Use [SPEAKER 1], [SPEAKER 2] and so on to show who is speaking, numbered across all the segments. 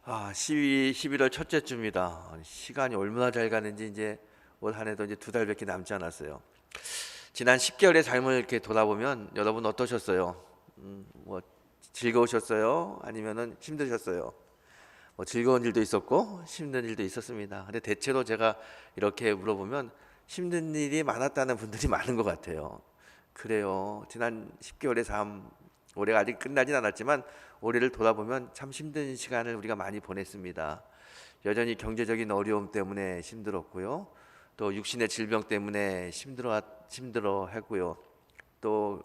[SPEAKER 1] 11월 첫째 주입니다. 시간이 얼마나 잘 가는지 이제 올 한 해도 이제 2달밖에 남지 않았어요. 지난 10개월의 삶을 이렇게 돌아보면 여러분 어떠셨어요? 뭐 즐거우셨어요? 아니면은 힘드셨어요? 뭐 즐거운 일도 있었고 힘든 일도 있었습니다. 근데 대체로 제가 이렇게 물어보면 힘든 일이 많았다는 분들이 많은 것 같아요. 그래요. 지난 10개월의 삶, 올해가 아직 끝나진 않았지만 올해를 돌아보면 참 힘든 시간을 우리가 많이 보냈습니다. 여전히 경제적인 어려움 때문에 힘들었고요. 또 육신의 질병 때문에 힘들어했고요. 또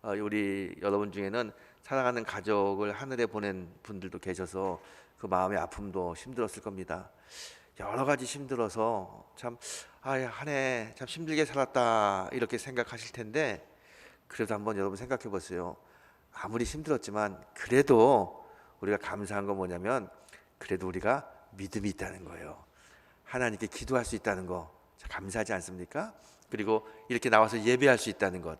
[SPEAKER 1] 우리 여러분 중에는 사랑하는 가족을 하늘에 보낸 분들도 계셔서 그 마음의 아픔도 힘들었을 겁니다. 여러 가지 힘들어서 참 한 해 참 힘들게 살았다 이렇게 생각하실 텐데, 그래도 한번 여러분 생각해 보세요. 아무리 힘들었지만 그래도 우리가 감사한 건 뭐냐면, 그래도 우리가 믿음이 있다는 거예요. 하나님께 기도할 수 있다는 거 감사하지 않습니까? 그리고 이렇게 나와서 예배할 수 있다는 것,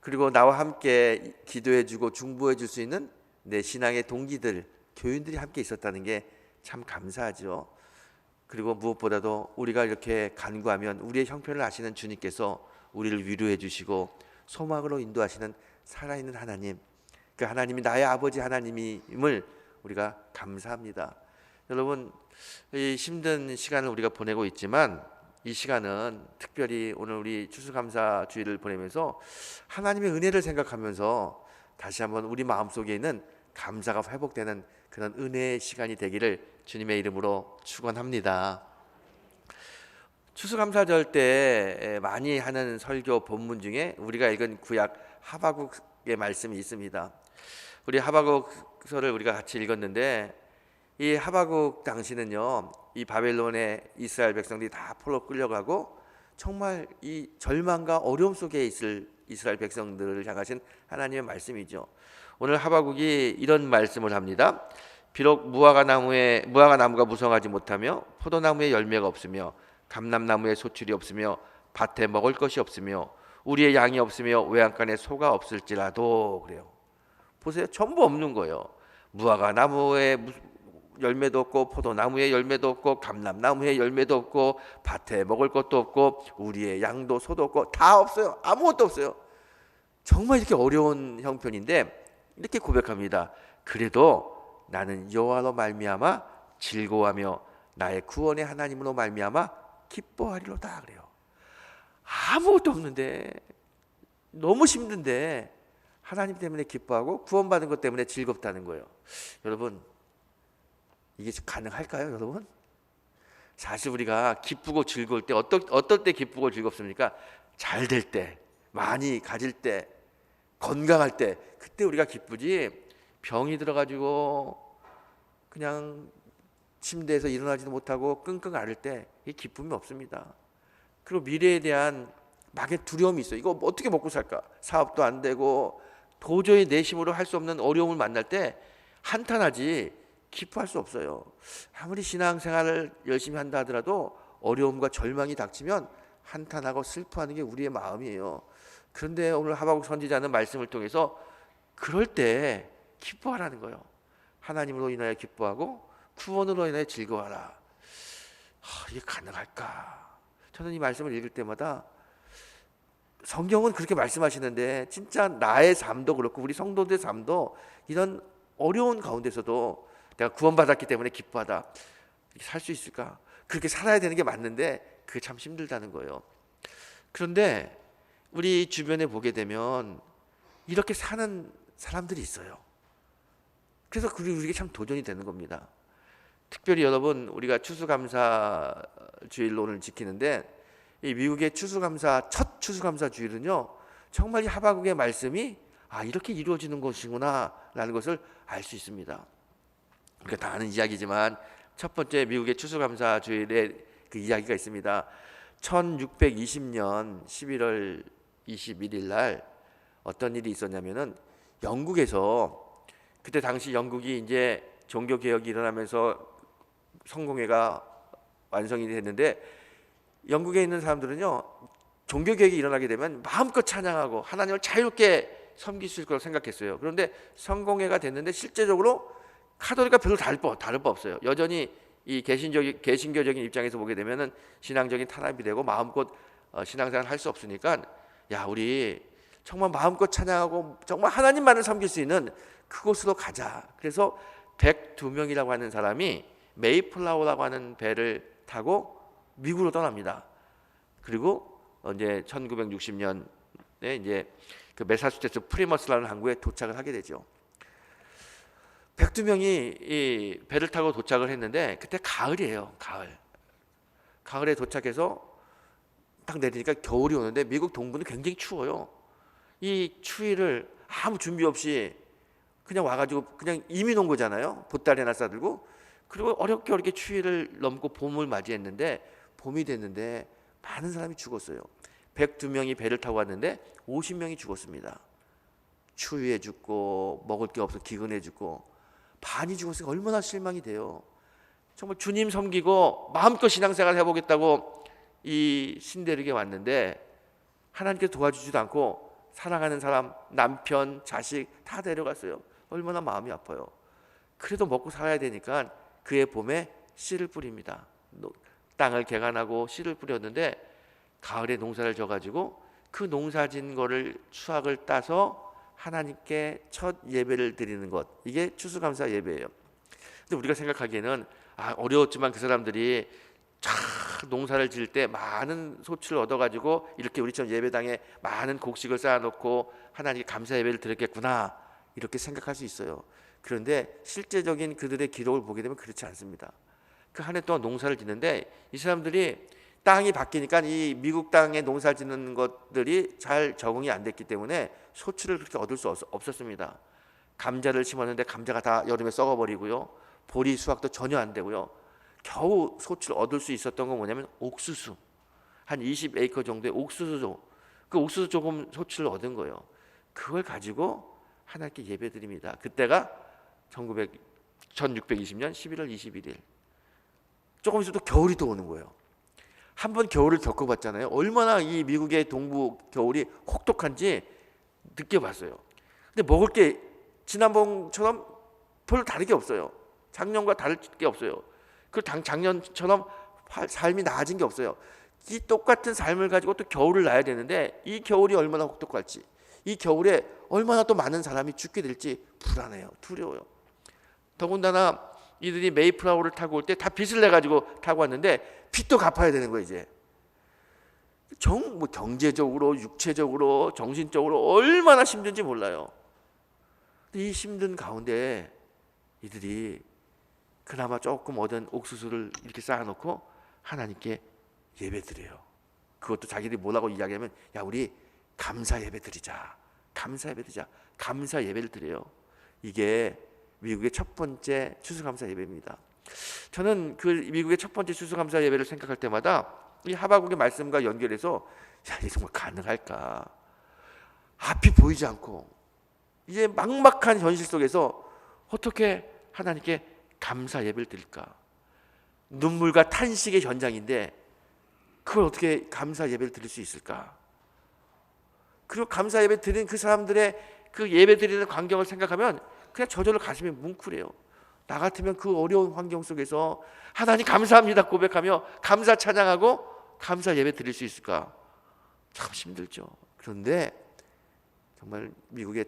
[SPEAKER 1] 그리고 나와 함께 기도해 주고 중보해 줄 수 있는 내 신앙의 동기들, 교인들이 함께 있었다는 게 참 감사하죠. 그리고 무엇보다도 우리가 이렇게 간구하면 우리의 형편을 아시는 주님께서 우리를 위로해 주시고 소망으로 인도하시는 살아있는 하나님, 그 하나님이 나의 아버지 하나님임을 우리가 감사합니다. 여러분, 이 힘든 시간을 우리가 보내고 있지만 이 시간은 특별히 오늘 우리 추수감사 주일을 보내면서 하나님의 은혜를 생각하면서 다시 한번 우리 마음속에 있는 감사가 회복되는 그런 은혜의 시간이 되기를 주님의 이름으로 축원합니다. 추수감사절 때 많이 하는 설교 본문 중에 우리가 읽은 구약 하바국의 말씀이 있습니다. 우리 하바국서를 우리가 같이 읽었는데, 이 하바국 당시는요, 이 바벨론의 이스라엘 백성들이 다 포로 끌려가고 정말 이 절망과 어려움 속에 있을 이스라엘 백성들을 향하신 하나님의 말씀이죠. 오늘 하바국이 이런 말씀을 합니다. 비록 무화과 나무가 무성하지 못하며 포도나무에 열매가 없으며 감람나무에 소출이 없으며 밭에 먹을 것이 없으며 우리의 양이 없으며 외양간에 소가 없을지라도, 그래요. 보세요, 전부 없는 거예요. 무화과 나무에 열매도 없고 포도나무에 열매도 없고 감람나무에 열매도 없고 밭에 먹을 것도 없고 우리의 양도 소도 없고 다 없어요. 아무것도 없어요. 정말 이렇게 어려운 형편인데 이렇게 고백합니다. 그래도 나는 여호와로 말미암아 즐거워하며 나의 구원의 하나님으로 말미암아 기뻐하리로다, 그래요. 아무것도 없는데, 너무 힘든데 하나님 때문에 기뻐하고 구원받은 것 때문에 즐겁다는 거예요. 여러분, 이게 가능할까요, 여러분? 사실 우리가 기쁘고 즐거울 때 어떨 때 기쁘고 즐겁습니까? 잘 될 때, 많이 가질 때, 건강할 때, 그때 우리가 기쁘지, 병이 들어가지고 그냥 침대에서 일어나지도 못하고 끙끙 앓을 때 이 기쁨이 없습니다. 그리고 미래에 대한 막의 두려움이 있어요. 이거 어떻게 먹고 살까? 사업도 안 되고 도저히 내 힘으로 할 수 없는 어려움을 만날 때 한탄하지 기뻐할 수 없어요. 아무리 신앙생활을 열심히 한다 하더라도 어려움과 절망이 닥치면 한탄하고 슬퍼하는 게 우리의 마음이에요. 그런데 오늘 하바국 선지자는 말씀을 통해서 그럴 때 기뻐하라는 거예요. 하나님으로 인하여 기뻐하고 구원으로 인하여 즐거워하라. 이게 가능할까? 저는 이 말씀을 읽을 때마다 성경은 그렇게 말씀하시는데 진짜 나의 삶도 그렇고 우리 성도들의 삶도 이런 어려운 가운데서도 내가 구원받았기 때문에 기뻐하다, 이렇게 살 수 있을까? 그렇게 살아야 되는 게 맞는데 그게 참 힘들다는 거예요. 그런데 우리 주변에 보게 되면 이렇게 사는 사람들이 있어요. 그래서 우리에게 참 도전이 되는 겁니다. 특별히 여러분, 우리가 추수감사 주일로 오늘 지키는데 이 미국의 첫 추수감사 주일은요, 정말 이 하바국의 말씀이 이렇게 이루어지는 것이구나 라는 것을 알 수 있습니다. 우리가 다 아는 이야기지만 첫 번째 미국의 추수감사 주일에 그 이야기가 있습니다. 1620년 11월 21일 날 어떤 일이 있었냐면은, 영국에서, 그때 당시 영국이 이제 종교 개혁이 일어나면서 성공회가 완성이 됐는데, 영국에 있는 사람들은요, 종교 개혁이 일어나게 되면 마음껏 찬양하고 하나님을 자유롭게 섬길 수 있을 거라고 생각했어요. 그런데 성공회가 됐는데 실제적으로 카톨릭과 별로 다를 바 없어요. 여전히 이 개신교적인 입장에서 보게 되면은 신앙적인 탄압이 되고 마음껏 신앙생활 할 수 없으니까, 야, 우리 정말 마음껏 찬양하고 정말 하나님만을 섬길 수 있는 그곳으로 가자. 그래서 102명이라고 하는 사람이 메이플라워라고 하는 배를 타고 미국으로 떠납니다. 그리고 이제 1960년에 이제 그 매사추세츠 프리머스라는 항구에 도착을 하게 되죠. 102명이 이 배를 타고 도착을 했는데 그때 가을이에요. 가을에 도착해서 딱 내리니까 겨울이 오는데 미국 동부는 굉장히 추워요. 이 추위를 아무 준비 없이 그냥 와가지고 그냥 이민 온 거잖아요. 보따리 하나 싸들고. 그리고 어렵게 추위를 넘고 봄을 맞이했는데, 봄이 됐는데 많은 사람이 죽었어요. 102명이 배를 타고 왔는데 50명이 죽었습니다. 추위에 죽고 먹을 게 없어 기근에 죽고 반이 죽었으니까 얼마나 실망이 돼요. 정말 주님 섬기고 마음껏 신앙생활 해보겠다고 이 신대륙에 왔는데 하나님께서 도와주지도 않고 사랑하는 사람, 남편, 자식 다 데려갔어요. 얼마나 마음이 아파요. 그래도 먹고 살아야 되니까 그해 봄에 씨를 뿌립니다. 땅을 개간하고 씨를 뿌렸는데 가을에 농사를 져가지고 그 농사진 거를 수확을 따서 하나님께 첫 예배를 드리는 것, 이게 추수감사 예배예요. 근데 우리가 생각하기에는 어려웠지만 그 사람들이 농사를 지을 때 많은 소출을 얻어가지고 이렇게 우리처럼 예배당에 많은 곡식을 쌓아놓고 하나님께 감사 예배를 드렸겠구나, 이렇게 생각할 수 있어요. 그런데 실제적인 그들의 기록을 보게 되면 그렇지 않습니다. 그 한 해 동안 농사를 짓는데 이 사람들이 땅이 바뀌니까 이 미국 땅에 농사 짓는 것들이 잘 적응이 안 됐기 때문에 소출을 그렇게 얻을 수 없었습니다. 감자를 심었는데 감자가 다 여름에 썩어버리고요. 보리 수확도 전혀 안 되고요. 겨우 소출 얻을 수 있었던 건 뭐냐면 옥수수, 한 20에이커 정도의 옥수수, 그 옥수수 조금 소출을 얻은 거예요. 그걸 가지고 하나님께 예배드립니다. 그때가 1620년 11월 21일. 조금 있어도 겨울이 또 오는 거예요. 한번 겨울을 겪어봤잖아요. 얼마나 이 미국의 동부 겨울이 혹독한지 느껴봤어요. 근데 먹을 게 지난번처럼 별로 다르게 없어요. 작년과 다를 게 없어요. 그 작년처럼 삶이 나아진 게 없어요. 이 똑같은 삶을 가지고 또 겨울을 나야 되는데 이 겨울이 얼마나 혹독할지, 이 겨울에 얼마나 또 많은 사람이 죽게 될지 불안해요. 두려워요. 더군다나 이들이 메이플라워를 타고 올 때 다 빚을 내 가지고 타고 왔는데 빚도 갚아야 되는 거예요. 이제 경제적으로, 육체적으로, 정신적으로 얼마나 힘든지 몰라요. 이 힘든 가운데 이들이 그나마 조금 얻은 옥수수를 이렇게 쌓아놓고 하나님께 예배드려요. 그것도 자기들이 뭐라고 이야기하면, 야, 우리 감사 예배 드리자, 감사 예배 드리자, 감사 예배를 드려요. 이게 미국의 첫 번째 추수감사 예배입니다. 저는 그 미국의 첫 번째 추수감사 예배를 생각할 때마다 이 하바국의 말씀과 연결해서, 야, 이게 정말 가능할까? 앞이 보이지 않고 이제 막막한 현실 속에서 어떻게 하나님께 감사 예배를 드릴까? 눈물과 탄식의 현장인데 그걸 어떻게 감사 예배를 드릴 수 있을까? 그리고 감사 예배 드리는 그 사람들의 그 예배 드리는 광경을 생각하면 그냥 저절로 가슴이 뭉클해요. 나 같으면 그 어려운 환경 속에서 하나님 감사합니다 고백하며 감사 찬양하고 감사 예배 드릴 수 있을까? 참 힘들죠. 그런데 정말 미국의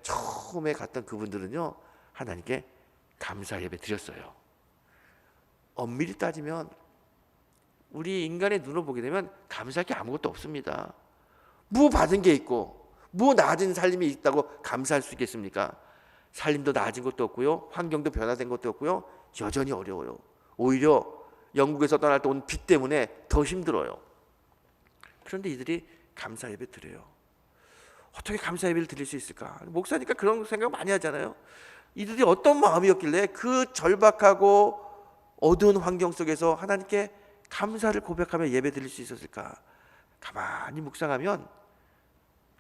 [SPEAKER 1] 처음에 갔던 그분들은요, 하나님께 감사 예배 드렸어요. 엄밀히 따지면 우리 인간의 눈으로 보게 되면 감사할 게 아무것도 없습니다. 뭐 받은 게 있고 뭐 나아진 삶이 있다고 감사할 수 있겠습니까? 살림도 나아진 것도 없고요, 환경도 변화된 것도 없고요, 여전히 어려워요. 오히려 영국에서 떠날 때 온 빚 때문에 더 힘들어요. 그런데 이들이 감사 예배 드려요. 어떻게 감사 예배를 드릴 수 있을까? 목사니까 그런 생각 많이 하잖아요. 이들이 어떤 마음이었길래 그 절박하고 어두운 환경 속에서 하나님께 감사를 고백하며 예배 드릴 수 있었을까? 가만히 묵상하면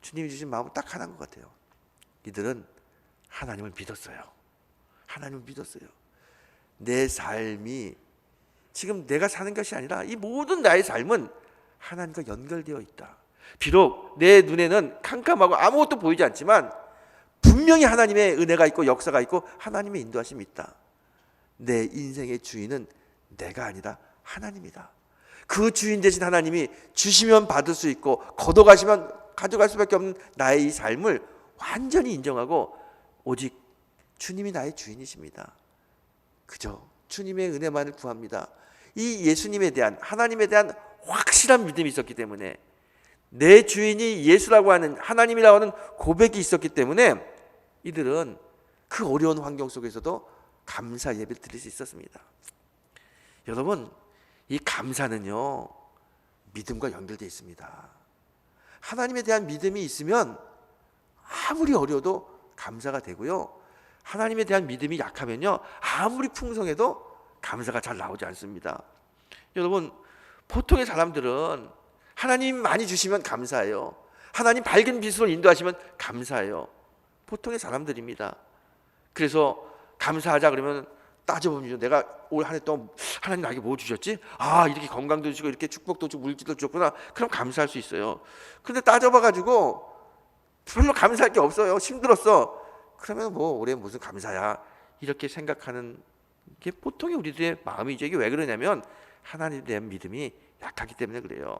[SPEAKER 1] 주님이 주신 마음은 딱 하나인 것 같아요. 이들은 하나님을 믿었어요. 하나님을 믿었어요. 내 삶이 지금 내가 사는 것이 아니라 이 모든 나의 삶은 하나님과 연결되어 있다. 비록 내 눈에는 캄캄하고 아무것도 보이지 않지만 분명히 하나님의 은혜가 있고 역사가 있고 하나님의 인도하심이 있다. 내 인생의 주인은 내가 아니다, 하나님이다. 그 주인 되신 하나님이 주시면 받을 수 있고 걷어가시면 가져갈 수밖에 없는 나의 이 삶을 완전히 인정하고 오직 주님이 나의 주인이십니다. 그저 주님의 은혜만을 구합니다. 이 예수님에 대한, 하나님에 대한 확실한 믿음이 있었기 때문에, 내 주인이 예수라고 하는, 하나님이라고 하는 고백이 있었기 때문에 이들은 그 어려운 환경 속에서도 감사 예배를 드릴 수 있었습니다. 여러분, 이 감사는요, 믿음과 연결되어 있습니다. 하나님에 대한 믿음이 있으면 아무리 어려워도 감사가 되고요, 하나님에 대한 믿음이 약하면요, 아무리 풍성해도 감사가 잘 나오지 않습니다. 여러분, 보통의 사람들은 하나님 많이 주시면 감사해요. 하나님 밝은 빛으로 인도하시면 감사해요. 보통의 사람들입니다. 그래서 감사하자 그러면 따져보면, 내가 올 한 해 동안 하나님 나에게 뭐 주셨지? 아, 이렇게 건강도 주시고 이렇게 축복도 주고 물질도 주셨구나. 그럼 감사할 수 있어요. 그런데 따져봐가지고 별로 감사할 게 없어요. 힘들었어. 그러면 뭐 올해 무슨 감사야, 이렇게 생각하는 게 보통의 우리들의 마음이죠. 이게 왜 그러냐면 하나님에 대한 믿음이 약하기 때문에 그래요.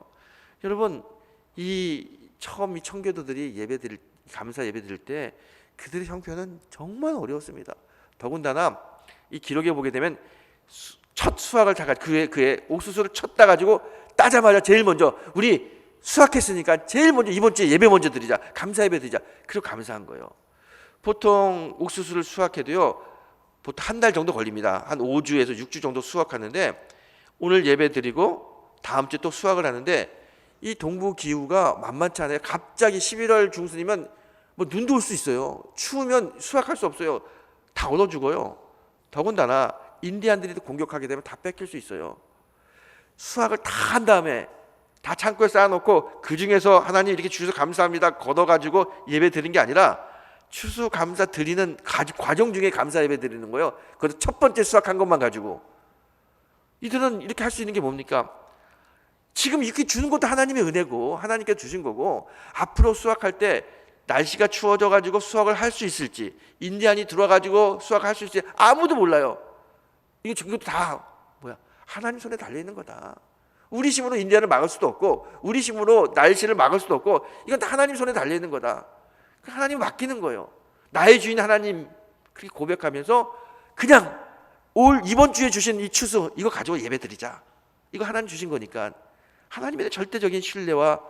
[SPEAKER 1] 여러분, 처음 이 청교도들이 감사 예배 드릴 때 그들의 형편은 정말 어려웠습니다. 더군다나 이 기록에 보게 되면 첫 수확을 다 그의 옥수수를 쳤다 가지고 따자마자 제일 먼저, 우리 수확했으니까 제일 먼저 이번 주에 예배 먼저 드리자, 감사 예배 드리자, 그리고 감사한 거예요. 보통 옥수수를 수확해도요, 보통 한 달 정도 걸립니다. 한 5주에서 6주 정도 수확하는데, 오늘 예배 드리고 다음 주에 또 수확을 하는데, 이 동부 기후가 만만치 않아요. 갑자기 11월 중순이면 뭐 눈도 올 수 있어요. 추우면 수확할 수 없어요. 다 얼어 죽어요. 더군다나 인디안들이 공격하게 되면 다 뺏길 수 있어요. 수확을 다 한 다음에 다 창고에 쌓아놓고 그 중에서 하나님 이렇게 주셔서 감사합니다 걷어가지고 예배 드리는 게 아니라, 추수 감사 드리는 과정 중에 감사 예배 드리는 거예요. 그래서 첫 번째 수확한 것만 가지고. 이들은 이렇게 할 수 있는 게 뭡니까? 지금 이렇게 주는 것도 하나님의 은혜고 하나님께 주신 거고, 앞으로 수확할 때 날씨가 추워져 가지고 수확을 할 수 있을지, 인디안이 들어와 가지고 수확할 수 있을지 아무도 몰라요. 이것도 다 하나님 손에 달려 있는 거다. 우리 힘으로 인디안을 막을 수도 없고, 우리 힘으로 날씨를 막을 수도 없고, 이건 다 하나님 손에 달려 있는 거다. 하나님 맡기는 거예요. 나의 주인 하나님, 그렇게 고백하면서 그냥 이번 주에 주신 이 추수, 이거 가지고 예배 드리자. 이거 하나님 주신 거니까 하나님에 대한 절대적인 신뢰와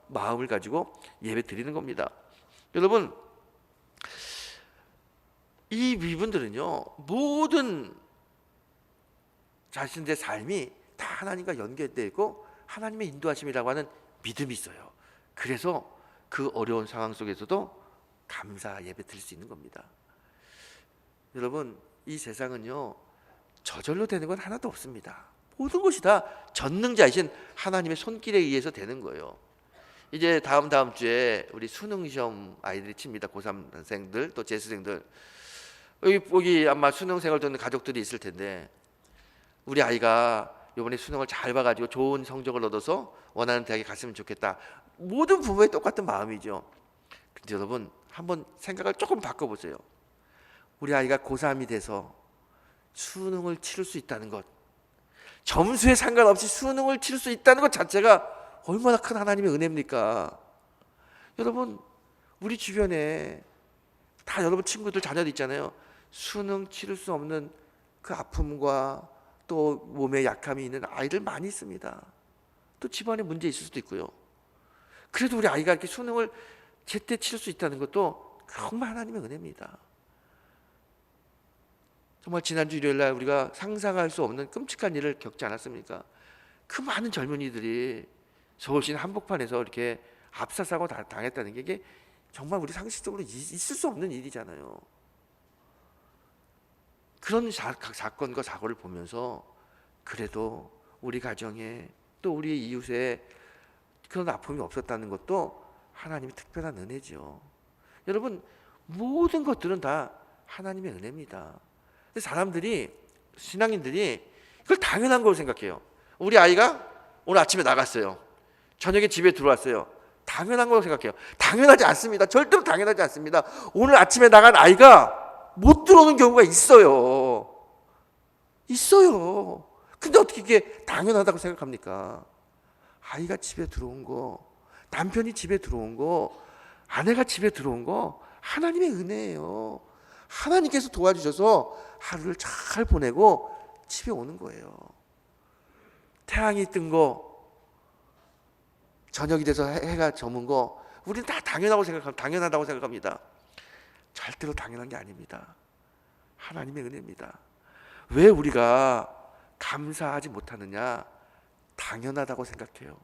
[SPEAKER 1] 마음을 가지고 예배 드리는 겁니다. 여러분, 이분들은요, 모든 자신들의 삶이 다 하나님과 연결되어 있고 하나님의 인도하심이라고 하는 믿음이 있어요. 그래서 그 어려운 상황 속에서도 감사 예배 드릴 수 있는 겁니다. 여러분, 이 세상은요, 저절로 되는 건 하나도 없습니다. 모든 것이 다 전능자이신 하나님의 손길에 의해서 되는 거예요. 이제 다음 주에 우리 수능 시험 아이들이 칩니다. 고3생들 또 재수생들. 여기 아마 수능생을 듣는 가족들이 있을 텐데, 우리 아이가 이번에 수능을 잘 봐가지고 좋은 성적을 얻어서 원하는 대학에 갔으면 좋겠다. 모든 부모의 똑같은 마음이죠. 근데 여러분, 한번 생각을 조금 바꿔보세요. 우리 아이가 고3이 돼서 수능을 치를 수 있다는 것, 점수에 상관없이 수능을 치를 수 있다는 것 자체가 얼마나 큰 하나님의 은혜입니까? 여러분, 우리 주변에 다 여러분 친구들 자녀들 있잖아요. 수능 치를 수 없는 그 아픔과 또 몸에 약함이 있는 아이들 많이 있습니다. 또 집안에 문제 있을 수도 있고요. 그래도 우리 아이가 이렇게 수능을 제때 치를 수 있다는 것도 정말 하나님의 은혜입니다. 정말 지난주 일요일날 우리가 상상할 수 없는 끔찍한 일을 겪지 않았습니까? 그 많은 젊은이들이 서울시 한복판에서 이렇게 압사사고 당했다는 게, 이게 정말 우리 상식적으로 있을 수 없는 일이잖아요. 그런 사건과 사고를 보면서 그래도 우리 가정에 또 우리 이웃에 그런 아픔이 없었다는 것도 하나님의 특별한 은혜죠. 여러분, 모든 것들은 다 하나님의 은혜입니다. 사람들이, 신앙인들이 그걸 당연한 걸로 생각해요. 우리 아이가 오늘 아침에 나갔어요. 저녁에 집에 들어왔어요. 당연한 거라고 생각해요. 당연하지 않습니다. 절대로 당연하지 않습니다. 오늘 아침에 나간 아이가 못 들어오는 경우가 있어요. 있어요. 근데 어떻게 이게 당연하다고 생각합니까? 아이가 집에 들어온 거, 남편이 집에 들어온 거, 아내가 집에 들어온 거 하나님의 은혜예요. 하나님께서 도와주셔서 하루를 잘 보내고 집에 오는 거예요. 태양이 뜬 거, 저녁이 돼서 해가 저문 거, 우리는 다 당연하다고 생각합니다. 절대로 당연한 게 아닙니다. 하나님의 은혜입니다. 왜 우리가 감사하지 못하느냐? 당연하다고 생각해요.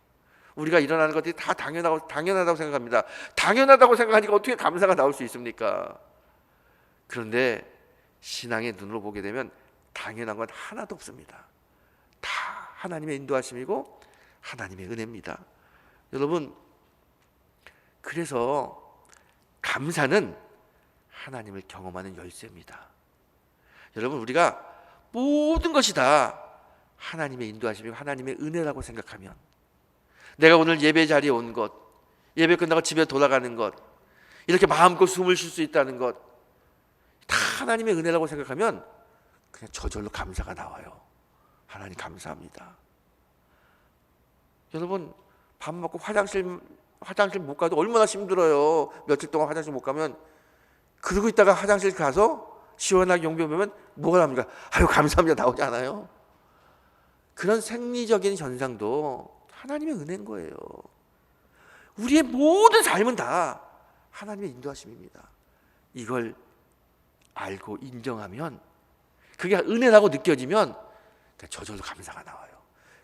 [SPEAKER 1] 우리가 일어나는 것들이 다 당연하다고 생각합니다. 당연하다고 생각하니까 어떻게 감사가 나올 수 있습니까? 그런데 신앙의 눈으로 보게 되면 당연한 건 하나도 없습니다. 다 하나님의 인도하심이고 하나님의 은혜입니다. 여러분, 그래서 감사는 하나님을 경험하는 열쇠입니다. 여러분, 우리가 모든 것이 다 하나님의 인도하심이고 하나님의 은혜라고 생각하면, 내가 오늘 예배 자리에 온 것, 예배 끝나고 집에 돌아가는 것, 이렇게 마음껏 숨을 쉴 수 있다는 것, 다 하나님의 은혜라고 생각하면 그냥 저절로 감사가 나와요. 하나님 감사합니다. 여러분, 밥 먹고 화장실 못 가도 얼마나 힘들어요. 며칠 동안 화장실 못 가면. 그러고 있다가 화장실 가서 시원하게 용변 뭐가 납니까? 아유 감사합니다 나오지 않아요? 그런 생리적인 현상도 하나님의 은혜인 거예요. 우리의 모든 삶은 다 하나님의 인도하심입니다. 이걸 알고 인정하면, 그게 은혜라고 느껴지면 저절로 감사가 나와요.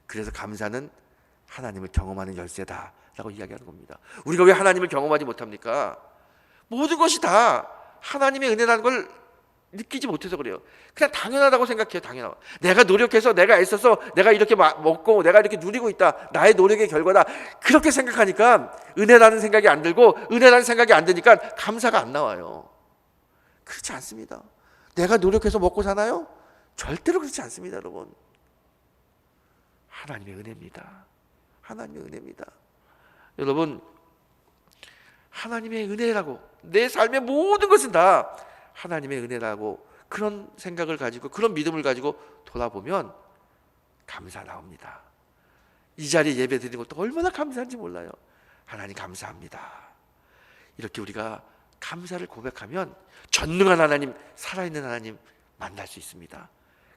[SPEAKER 1] 그래서 감사는 하나님을 경험하는 열쇠다라고 이야기하는 겁니다. 우리가 왜 하나님을 경험하지 못합니까? 모든 것이 다 하나님의 은혜라는 걸 느끼지 못해서 그래요. 그냥 당연하다고 생각해요. 당연하고, 내가 노력해서, 내가 애써서 내가 이렇게 먹고 내가 이렇게 누리고 있다, 나의 노력의 결과다, 그렇게 생각하니까 은혜라는 생각이 안 들고, 은혜라는 생각이 안 드니까 감사가 안 나와요. 그렇지 않습니다. 내가 노력해서 먹고 사나요? 절대로 그렇지 않습니다. 여러분, 하나님의 은혜입니다. 하나님의 은혜입니다. 여러분, 하나님의 은혜라고, 내 삶의 모든 것은 다 하나님의 은혜라고 그런 생각을 가지고, 그런 믿음을 가지고 돌아보면 감사 나옵니다. 이 자리에 예배 드리는 것도 얼마나 감사한지 몰라요. 하나님 감사합니다. 이렇게 우리가 감사를 고백하면 전능한 하나님, 살아있는 하나님 만날 수 있습니다.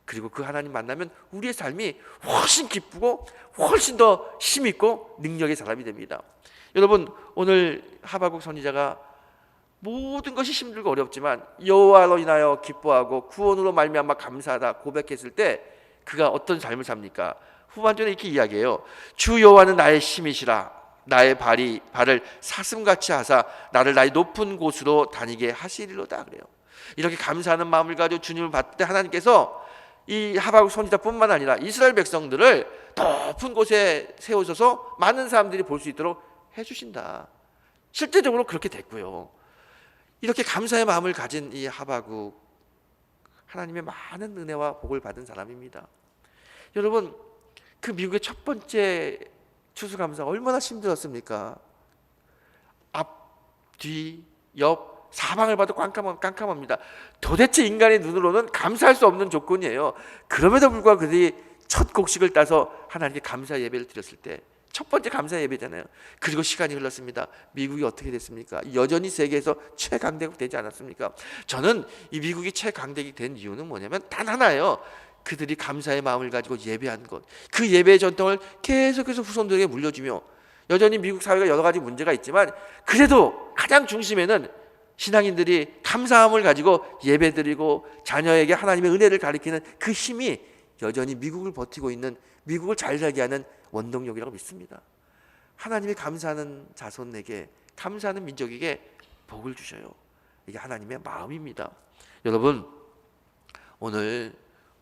[SPEAKER 1] 그리고 그 하나님 만나면 우리의 삶이 훨씬 기쁘고 훨씬 더 힘있고 능력의 사람이 됩니다. 여러분, 오늘 하박국 선지자가 모든 것이 힘들고 어렵지만 여호와로 인하여 기뻐하고 구원으로 말미암아 감사하다 고백했을 때 그가 어떤 삶을 삽니까? 후반전에 이렇게 이야기해요. 주 여호와는 나의 힘이시라. 나의 발을 사슴같이 하사 나를 나의 높은 곳으로 다니게 하시리로다. 그래요. 이렇게 감사하는 마음을 가지고 주님을 받을 때 하나님께서 이 하박국 선지자뿐만 아니라 이스라엘 백성들을 높은 곳에 세우셔서 많은 사람들이 볼 수 있도록 해주신다. 실제적으로 그렇게 됐고요. 이렇게 감사의 마음을 가진 이 하박국, 하나님의 많은 은혜와 복을 받은 사람입니다. 여러분, 그 미국의 첫 번째 추수감사가 얼마나 힘들었습니까? 앞, 뒤, 옆, 사방을 봐도 깜깜합니다. 도대체 인간의 눈으로는 감사할 수 없는 조건이에요. 그럼에도 불구하고 그들이 첫 곡식을 따서 하나님께 감사 예배를 드렸을 때, 첫 번째 감사 예배잖아요. 그리고 시간이 흘렀습니다. 미국이 어떻게 됐습니까? 여전히 세계에서 최강대국 되지 않았습니까? 저는 이 미국이 최강대국이 된 이유는 뭐냐면 단 하나예요. 그들이 감사의 마음을 가지고 예배한 것, 그 예배의 전통을 계속해서 후손들에게 물려주며, 여전히 미국 사회가 여러 가지 문제가 있지만 그래도 가장 중심에는 신앙인들이 감사함을 가지고 예배드리고 자녀에게 하나님의 은혜를 가리키는 그 힘이 여전히 미국을 버티고 있는, 미국을 잘 살게 하는 원동력이라고 믿습니다. 하나님이 감사하는 자손에게, 감사하는 민족에게 복을 주셔요. 이게 하나님의 마음입니다. 여러분, 오늘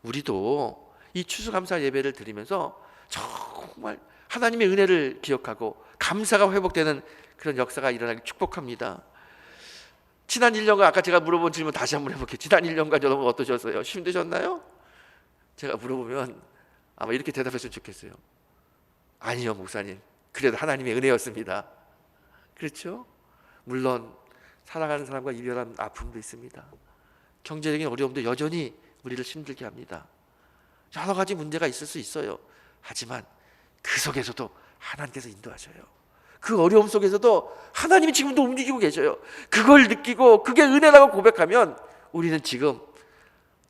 [SPEAKER 1] 우리도 이 추수감사 예배를 드리면서 정말 하나님의 은혜를 기억하고 감사가 회복되는 그런 역사가 일어나길 축복합니다. 지난 1년간, 아까 제가 물어본 질문 다시 한번 해볼게요. 지난 1년간 여러분 어떠셨어요? 힘드셨나요? 제가 물어보면 아마 이렇게 대답했으면 좋겠어요. 아니요 목사님, 그래도 하나님의 은혜였습니다. 그렇죠? 물론 사랑하는 사람과 이별한 아픔도 있습니다. 경제적인 어려움도 여전히 우리를 힘들게 합니다. 여러 가지 문제가 있을 수 있어요. 하지만 그 속에서도 하나님께서 인도하셔요. 그 어려움 속에서도 하나님이 지금도 움직이고 계셔요. 그걸 느끼고 그게 은혜라고 고백하면 우리는 지금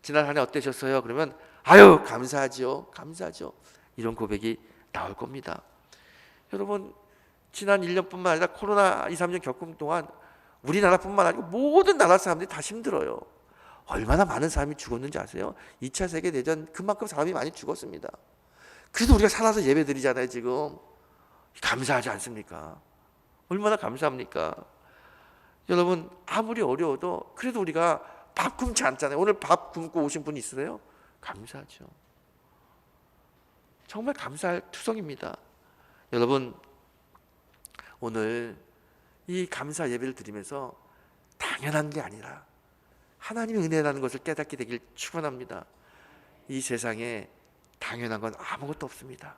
[SPEAKER 1] 지난 한 해 어떠셨어요? 그러면 아유 감사하죠. 감사하죠. 이런 고백이 나올 겁니다. 여러분 지난 1년뿐만 아니라 코로나 2, 3년 겪은 동안 우리나라뿐만 아니고 모든 나라 사람들이 다 힘들어요. 얼마나 많은 사람이 죽었는지 아세요? 2차 세계대전 그만큼 사람이 많이 죽었습니다. 그래도 우리가 살아서 예배 드리잖아요. 지금 감사하지 않습니까? 얼마나 감사합니까? 여러분 아무리 어려워도 그래도 우리가 밥 굶지 않잖아요. 오늘 밥 굶고 오신 분 있으세요? 감사하죠. 정말 감사할 투성입니다. 여러분 오늘 이 감사 예배를 드리면서 당연한 게 아니라 하나님의 은혜라는 것을 깨닫게 되길 축원합니다. 이 세상에 당연한 건 아무것도 없습니다.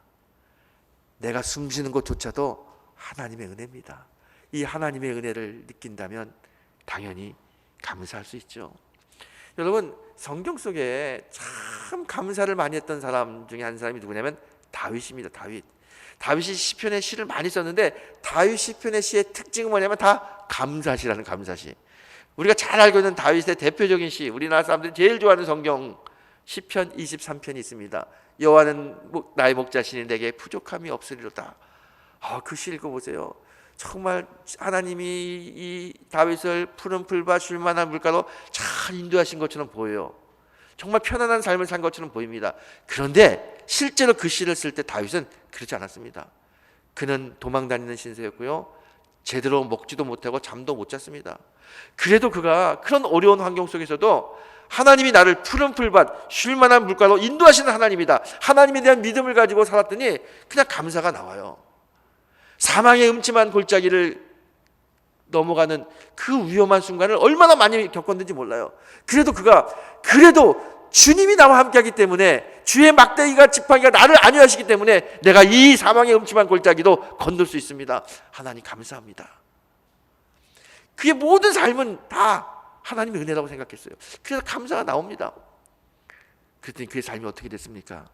[SPEAKER 1] 내가 숨쉬는 것조차도 하나님의 은혜입니다. 이 하나님의 은혜를 느낀다면 당연히 감사할 수 있죠. 여러분 성경 속에 참 감사를 많이 했던 사람 중에 한 사람이 누구냐면 다윗입니다. 다윗이 시편의 시를 많이 썼는데 다윗 시편의 시의 특징은 뭐냐면 다 감사시라는 감사시. 우리가 잘 알고 있는 다윗의 대표적인 시, 우리나라 사람들이 제일 좋아하는 성경 시편 23편이 있습니다. 여호와는 나의 목자시니 내게 부족함이 없으리로다. 그 시 읽어보세요. 정말 하나님이 이 다윗을 푸른 풀과 쉴 만한 물가로 잘 인도하신 것처럼 보여요. 정말 편안한 삶을 산 것처럼 보입니다. 그런데 실제로 그 시를 쓸 때 다윗은 그렇지 않았습니다. 그는 도망다니는 신세였고요, 제대로 먹지도 못하고 잠도 못 잤습니다. 그래도 그가 그런 어려운 환경 속에서도 하나님이 나를 푸른 풀밭 쉴 만한 물가로 인도하시는 하나님이다, 하나님에 대한 믿음을 가지고 살았더니 그냥 감사가 나와요. 사망의 음침한 골짜기를 넘어가는 그 위험한 순간을 얼마나 많이 겪었는지 몰라요. 그래도 그가 주님이 나와 함께하기 때문에, 주의 막대기가 지팡이가 나를 안위하시기 때문에 내가 이 사망의 음침한 골짜기도 건널 수 있습니다. 하나님 감사합니다. 그의 모든 삶은 다 하나님의 은혜라고 생각했어요. 그래서 감사가 나옵니다. 그랬더니 그의 삶이 어떻게 됐습니까?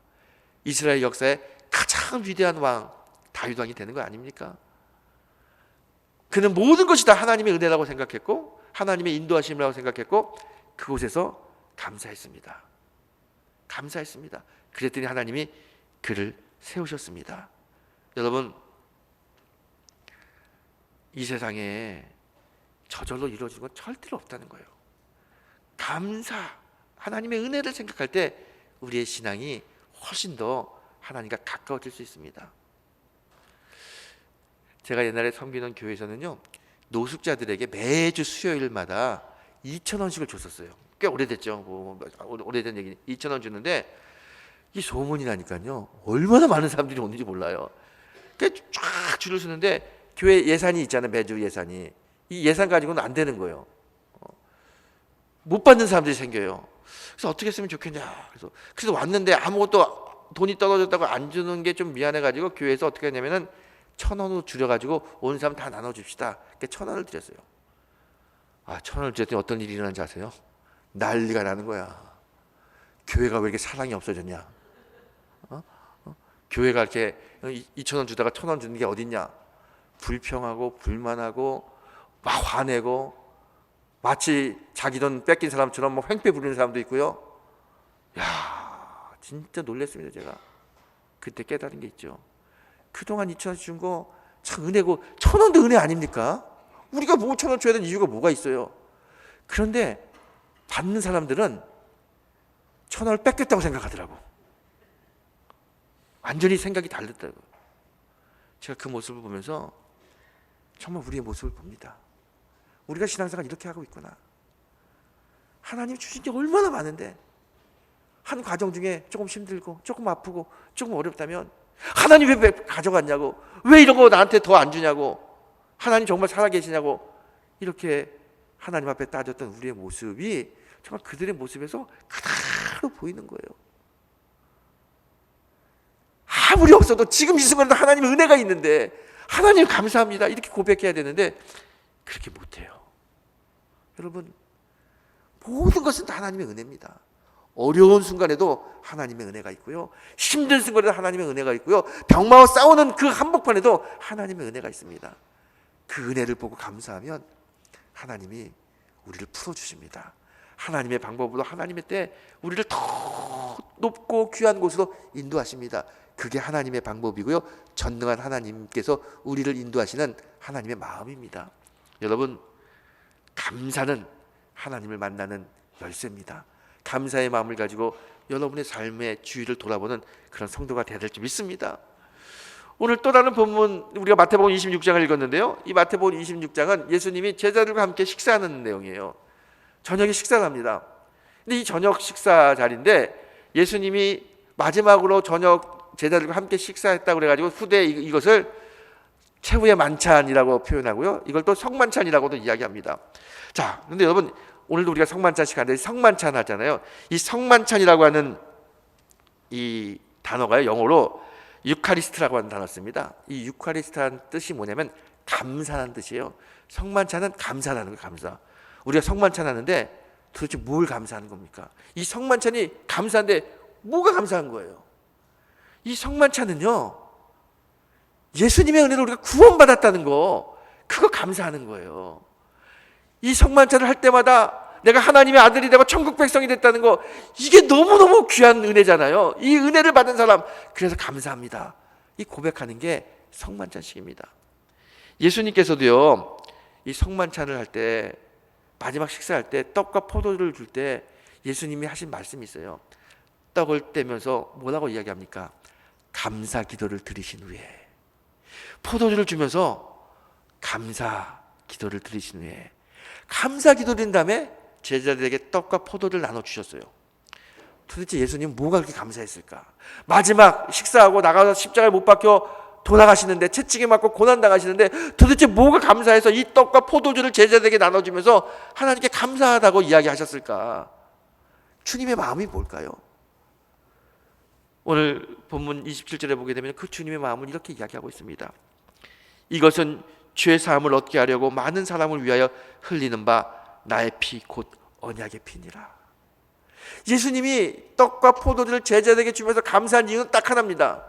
[SPEAKER 1] 이스라엘 역사의 가장 위대한 왕 다윗 왕이 되는 거 아닙니까? 그는 모든 것이 다 하나님의 은혜라고 생각했고 하나님의 인도하심이라고 생각했고 그곳에서 감사했습니다. 그랬더니 하나님이 그를 세우셨습니다. 여러분, 이 세상에 저절로 이루어지는 건 절대로 없다는 거예요. 하나님의 은혜를 생각할 때 우리의 신앙이 훨씬 더 하나님과 가까워질 수 있습니다. 제가 옛날에 섬기는 교회에서는요, 노숙자들에게 매주 수요일마다 2,000원씩을 줬었어요. 꽤 오래됐죠. 오래된 얘기. 2,000원 주는데 이 소문이 나니까요, 얼마나 많은 사람들이 오는지 몰라요. 쫙 줄을 서는데 교회 예산이 있잖아요. 매주 예산이. 이 예산 가지고는 안 되는 거예요. 못 받는 사람들이 생겨요. 그래서 어떻게 했으면 좋겠냐. 그래서 왔는데 아무것도 돈이 떨어졌다고 안 주는 게 좀 미안해가지고 교회에서 어떻게 했냐면은 1,000원으로 줄여가지고 온 사람 다 나눠줍시다. 1,000원을 드렸어요. 1,000원을 드렸더니 어떤 일이 일어난지 아세요? 난리가 나는 거야. 교회가 왜 이렇게 사랑이 없어졌냐? 교회가 이렇게 2,000원 주다가 1,000원 주는 게 어딨냐? 불평하고 불만하고 막 화내고 마치 자기 돈 뺏긴 사람처럼 뭐 횡패 부리는 사람도 있고요. 야, 진짜 놀랐습니다. 제가 그때 깨달은 게 있죠. 그동안 2,000원 준 거 참 은혜고, 1,000원도 은혜 아닙니까? 우리가 뭐 5,000원 줘야 되는 이유가 뭐가 있어요? 그런데 받는 사람들은 1,000원을 뺏겼다고 생각하더라고. 완전히 생각이 다르더라고요. 제가 그 모습을 보면서 정말 우리의 모습을 봅니다. 우리가 신앙생활 이렇게 하고 있구나. 하나님 주신 게 얼마나 많은데 한 과정 중에 조금 힘들고 조금 아프고 조금 어렵다면 하나님 왜 가져갔냐고, 왜 이런 거 나한테 더 안 주냐고, 하나님 정말 살아계시냐고, 이렇게 하나님 앞에 따졌던 우리의 모습이 정말 그들의 모습에서 그대로 보이는 거예요. 아무리 없어도 지금 이 순간에도 하나님의 은혜가 있는데, 하나님 감사합니다 이렇게 고백해야 되는데 그렇게 못해요. 여러분, 모든 것은 다 하나님의 은혜입니다. 어려운 순간에도 하나님의 은혜가 있고요, 힘든 순간에도 하나님의 은혜가 있고요, 병마와 싸우는 그 한복판에도 하나님의 은혜가 있습니다. 그 은혜를 보고 감사하면 하나님이 우리를 풀어주십니다. 하나님의 방법으로 하나님의 때 우리를 더 높고 귀한 곳으로 인도하십니다. 그게 하나님의 방법이고요, 전능한 하나님께서 우리를 인도하시는 하나님의 마음입니다. 여러분, 감사는 하나님을 만나는 열쇠입니다. 감사의 마음을 가지고 여러분의 삶의 주위를 돌아보는 그런 성도가 되어야 될 줄 믿습니다. 오늘 또 다른 본문, 우리가 마태복음 26장을 읽었는데요, 이 마태복음 26장은 예수님이 제자들과 함께 식사하는 내용이에요. 저녁에 식사를 합니다. 근데 이 저녁 식사 자리인데 예수님이 마지막으로 저녁 제자들과 함께 식사했다고 그래가지고 후대에 이것을 최후의 만찬이라고 표현하고요, 이걸 또 성만찬이라고도 이야기합니다. 자, 근데 여러분, 오늘도 우리가 성만찬식 하는데 성만찬 하잖아요. 이 성만찬이라고 하는 이 단어가 영어로 유카리스트라고 하는 단어를 씁니다. 이 유카리스트라는 뜻이 뭐냐면 감사라는 뜻이에요. 성만찬은 감사라는 거예요. 감사. 우리가 성만찬 하는데 도대체 뭘 감사하는 겁니까? 이 성만찬이 감사한데 뭐가 감사한 거예요? 이 성만찬은요, 예수님의 은혜로 우리가 구원받았다는 거, 그거 감사하는 거예요. 이 성만찬을 할 때마다 내가 하나님의 아들이 되고 천국 백성이 됐다는 거, 이게 너무너무 귀한 은혜잖아요. 이 은혜를 받은 사람, 그래서 감사합니다, 이 고백하는 게 성만찬식입니다. 예수님께서도요, 이 성만찬을 할 때, 마지막 식사할 때 떡과 포도주를 줄 때 예수님이 하신 말씀이 있어요. 떡을 떼면서 뭐라고 이야기합니까? 감사 기도를 드리신 후에, 포도주를 주면서 감사 기도를 드리신 후에, 감사 기도 드린 다음에 제자들에게 떡과 포도를 나눠주셨어요. 도대체 예수님 뭐가 그렇게 감사했을까? 마지막 식사하고 나가서 십자가에 못 박혀 돌아가시는데, 채찍에 맞고 고난당하시는데 도대체 뭐가 감사해서 이 떡과 포도주를 제자들에게 나눠주면서 하나님께 감사하다고 이야기하셨을까? 주님의 마음이 뭘까요? 오늘 본문 27절에 보게 되면 그 주님의 마음은 이렇게 이야기하고 있습니다. 이것은 죄 사함을 얻게 하려고 많은 사람을 위하여 흘리는 바 나의 피 곧 언약의 피니라. 예수님이 떡과 포도주를 제자들에게 주면서 감사한 이유는 딱 하나입니다.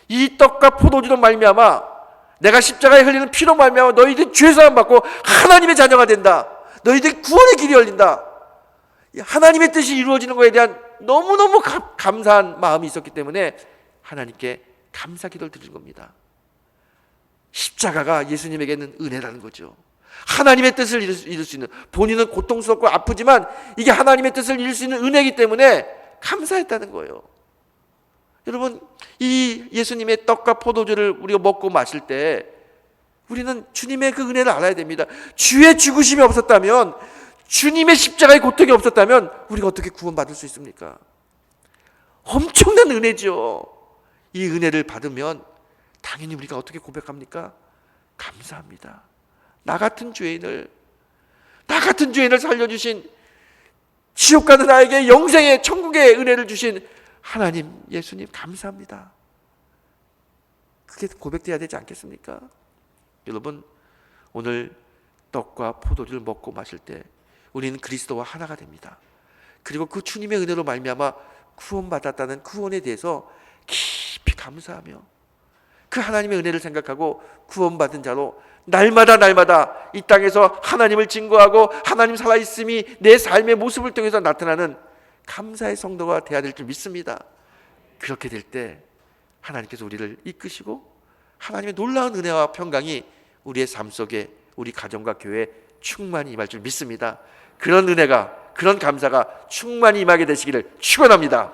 [SPEAKER 1] 이 떡과 포도주로 말미암아, 내가 십자가에 흘리는 피로 말미암아 너희들이 죄 사함 받고 하나님의 자녀가 된다. 너희들이 구원의 길이 열린다. 하나님의 뜻이 이루어지는 것에 대한 너무너무 감사한 마음이 있었기 때문에 하나님께 감사 기도를 드린 겁니다. 십자가가 예수님에게는 은혜라는 거죠. 하나님의 뜻을 이룰 수 있는, 본인은 고통스럽고 아프지만 이게 하나님의 뜻을 이룰 수 있는 은혜이기 때문에 감사했다는 거예요. 여러분, 이 예수님의 떡과 포도주를 우리가 먹고 마실 때 우리는 주님의 그 은혜를 알아야 됩니다. 주의 죽으심이 없었다면, 주님의 십자가의 고통이 없었다면 우리가 어떻게 구원받을 수 있습니까? 엄청난 은혜죠. 이 은혜를 받으면 당연히 우리가 어떻게 고백합니까? 감사합니다. 나 같은 죄인을 살려주신, 지옥 가는 나에게 영생의 천국의 은혜를 주신 하나님, 예수님 감사합니다. 그게 고백돼야 되지 않겠습니까? 여러분, 오늘 떡과 포도주를 먹고 마실 때 우리는 그리스도와 하나가 됩니다. 그리고 그 주님의 은혜로 말미암아 구원받았다는 구원에 대해서 깊이 감사하며 그 하나님의 은혜를 생각하고 구원받은 자로 날마다 이 땅에서 하나님을 증거하고 하나님 살아있음이 내 삶의 모습을 통해서 나타나는 감사의 성도가 되어야 될 줄 믿습니다. 그렇게 될 때 하나님께서 우리를 이끄시고 하나님의 놀라운 은혜와 평강이 우리의 삶 속에, 우리 가정과 교회에 충만히 임할 줄 믿습니다. 그런 은혜가, 그런 감사가 충만히 임하게 되시기를 축원합니다.